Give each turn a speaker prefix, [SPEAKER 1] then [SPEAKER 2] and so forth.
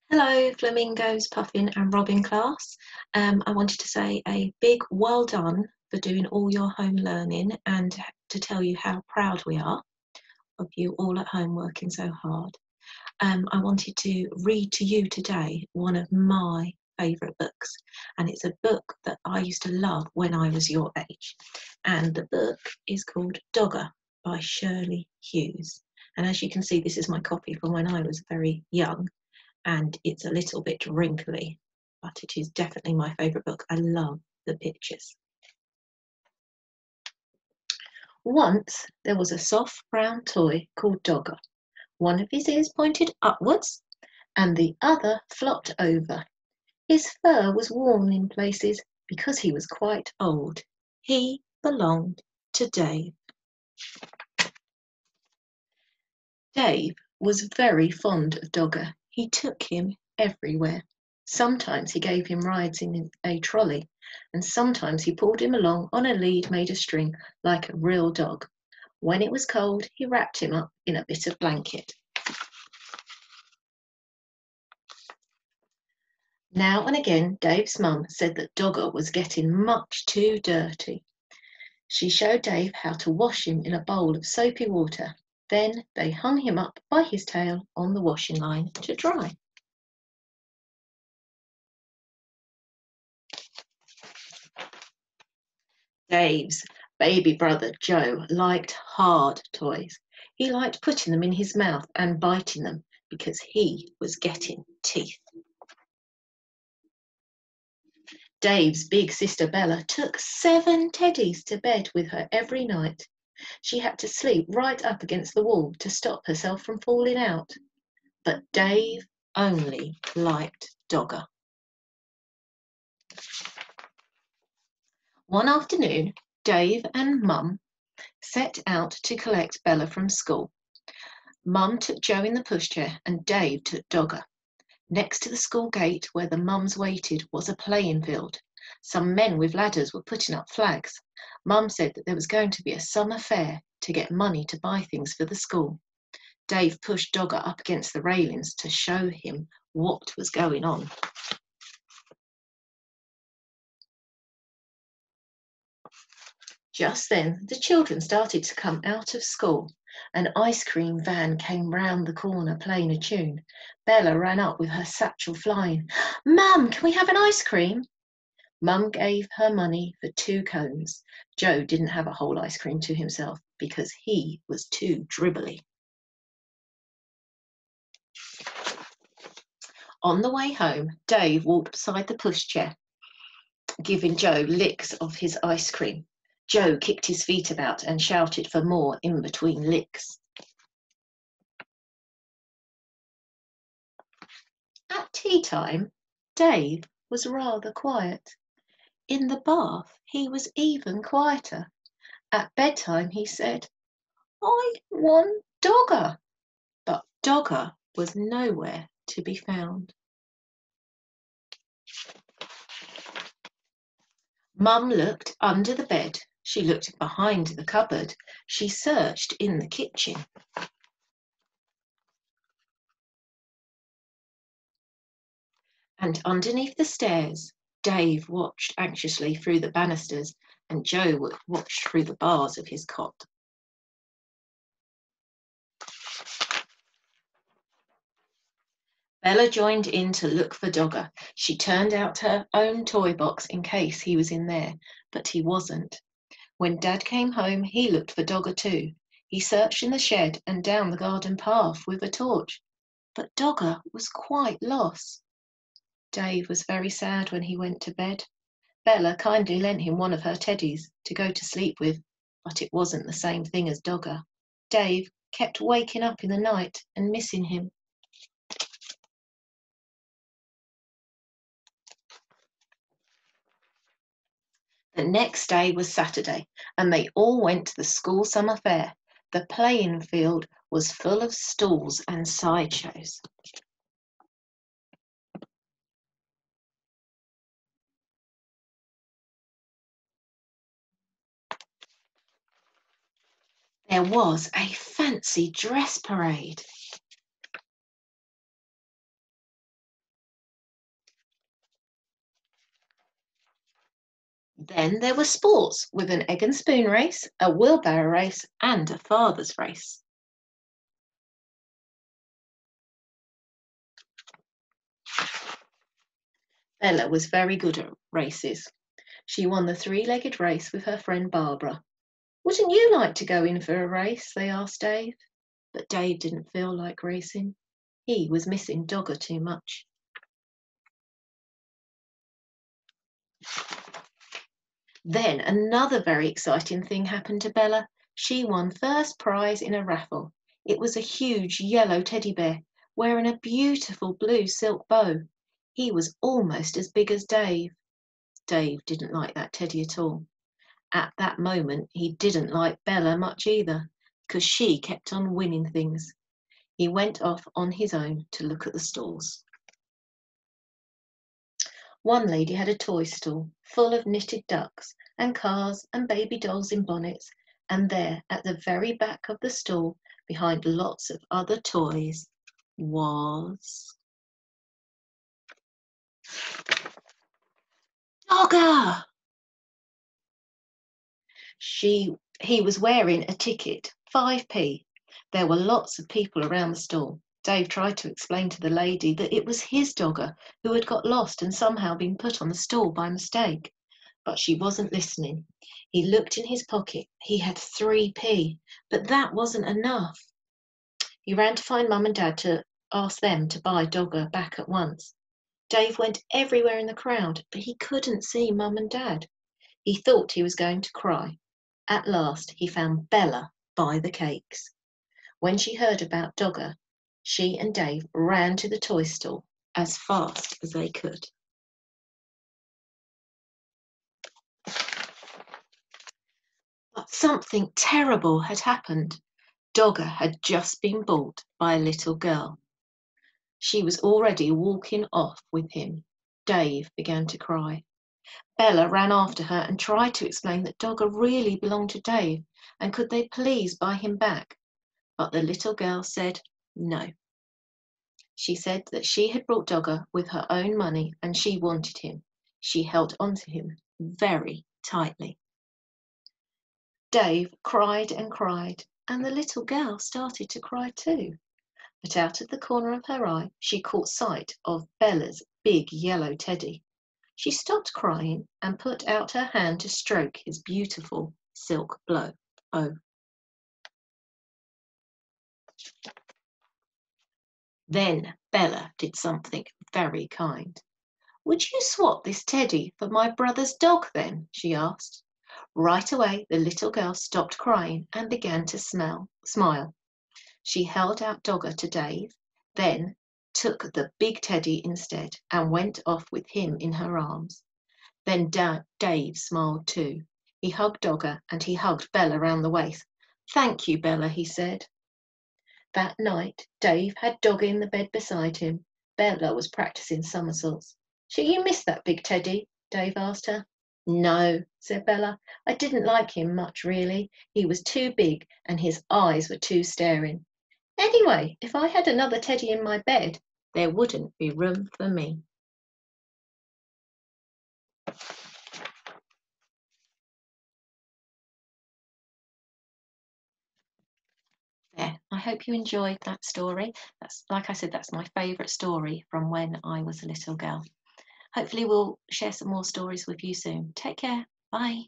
[SPEAKER 1] Hello, Flamingos, Puffin and Robin class. I wanted to say a big well done for doing all your home learning and to tell you how proud we are of you all at home working so hard. I wanted to read to you today one of my favourite books, and it's a book that I used to love when I was your age. And the book is called Dogger by Shirley Hughes. And as you can see, this is my copy from when I was very young. And it's a little bit wrinkly, but it is definitely my favourite book. I love the pictures. Once there was a soft brown toy called Dogger. One of his ears pointed upwards and the other flopped over. His fur was worn in places because he was quite old. He belonged to Dave. Dave was very fond of Dogger. He took him everywhere. Sometimes he gave him rides in a trolley, and sometimes he pulled him along on a lead made of string like a real dog. When it was cold, he wrapped him up in a bit of blanket. Now and again, Dave's mum said that Dogger was getting much too dirty. She showed Dave how to wash him in a bowl of soapy water. Then they hung him up by his tail on the washing line to dry. Dave's baby brother Joe liked hard toys. He liked putting them in his mouth and biting them because he was getting teeth. Dave's big sister Bella took 7 teddies to bed with her every night. She had to sleep right up against the wall to stop herself from falling out. But Dave only liked Dogger. One afternoon, Dave and Mum set out to collect Bella from school. Mum took Joe in the pushchair and Dave took Dogger. Next to the school gate where the mums waited was a playing field. Some men with ladders were putting up flags. Mum said that there was going to be a summer fair to get money to buy things for the school. Dave pushed Dogger up against the railings to show him what was going on. Just then, the children started to come out of school. An ice cream van came round the corner playing a tune. Bella ran up with her satchel flying. "Mum, can we have an ice cream?" Mum gave her money for 2 cones. Joe didn't have a whole ice cream to himself because he was too dribbly. On the way home, Dave walked beside the pushchair, giving Joe licks of his ice cream. Joe kicked his feet about and shouted for more in between licks. At tea time, Dave was rather quiet. In the bath, he was even quieter. At bedtime, he said, "I want Dogger." But Dogger was nowhere to be found. Mum looked under the bed. She looked behind the cupboard. She searched in the kitchen. And underneath the stairs, Dave watched anxiously through the banisters, and Joe watched through the bars of his cot. Bella joined in to look for Dogger. She turned out her own toy box in case he was in there, but he wasn't. When Dad came home, he looked for Dogger too. He searched in the shed and down the garden path with a torch, but Dogger was quite lost. Dave was very sad when he went to bed. Bella kindly lent him one of her teddies to go to sleep with, but it wasn't the same thing as Dogger. Dave kept waking up in the night and missing him. The next day was Saturday, and they all went to the school summer fair. The playing field was full of stalls and sideshows. There was a fancy dress parade. Then there were sports with an egg and spoon race, a wheelbarrow race, and a father's race. Bella was very good at races. She won the three-legged race with her friend Barbara. "Wouldn't you like to go in for a race?" they asked Dave. But Dave didn't feel like racing. He was missing Dogger too much. Then another very exciting thing happened to Bella. She won first prize in a raffle. It was a huge yellow teddy bear wearing a beautiful blue silk bow. He was almost as big as Dave. Dave didn't like that teddy at all. At that moment, he didn't like Bella much either, because she kept on winning things. He went off on his own to look at the stalls. One lady had a toy stall full of knitted ducks and cars and baby dolls in bonnets, and there at the very back of the stall, behind lots of other toys, was Dogger. He was wearing a ticket, 5p. There were lots of people around the stall. Dave tried to explain to the lady that it was his Dogger who had got lost and somehow been put on the stall by mistake. But she wasn't listening. He looked in his pocket. He had 3p, but that wasn't enough. He ran to find Mum and Dad to ask them to buy Dogger back at once. Dave went everywhere in the crowd, but he couldn't see Mum and Dad. He thought he was going to cry. At last, he found Bella by the cakes. When she heard about Dogger, she and Dave ran to the toy store as fast as they could. But something terrible had happened. Dogger had just been bought by a little girl. She was already walking off with him. Dave began to cry. Bella ran after her and tried to explain that Dogger really belonged to Dave, and could they please buy him back? But the little girl said no. She said that she had brought Dogger with her own money and she wanted him. She held onto him very tightly. Dave cried and cried, and the little girl started to cry too. But out of the corner of her eye, she caught sight of Bella's big yellow teddy. She stopped crying and put out her hand to stroke his beautiful silk bow. Then Bella did something very kind. "Would you swap this teddy for my brother's dog then?" she asked. Right away, the little girl stopped crying and began to smile. She held out Dogger to Dave, then took the big teddy instead and went off with him in her arms. Then Dave smiled too. He hugged Dogger and he hugged Bella round the waist. "Thank you, Bella," he said. That night, Dave had Dogger in the bed beside him. Bella was practicing somersaults. "Shall you miss that big teddy?" Dave asked her. "No," said Bella. "I didn't like him much, really. He was too big and his eyes were too staring. Anyway, if I had another teddy in my bed, there wouldn't be room for me." There, I hope you enjoyed that story. That's, like I said, that's my favourite story from when I was a little girl. Hopefully we'll share some more stories with you soon. Take care. Bye.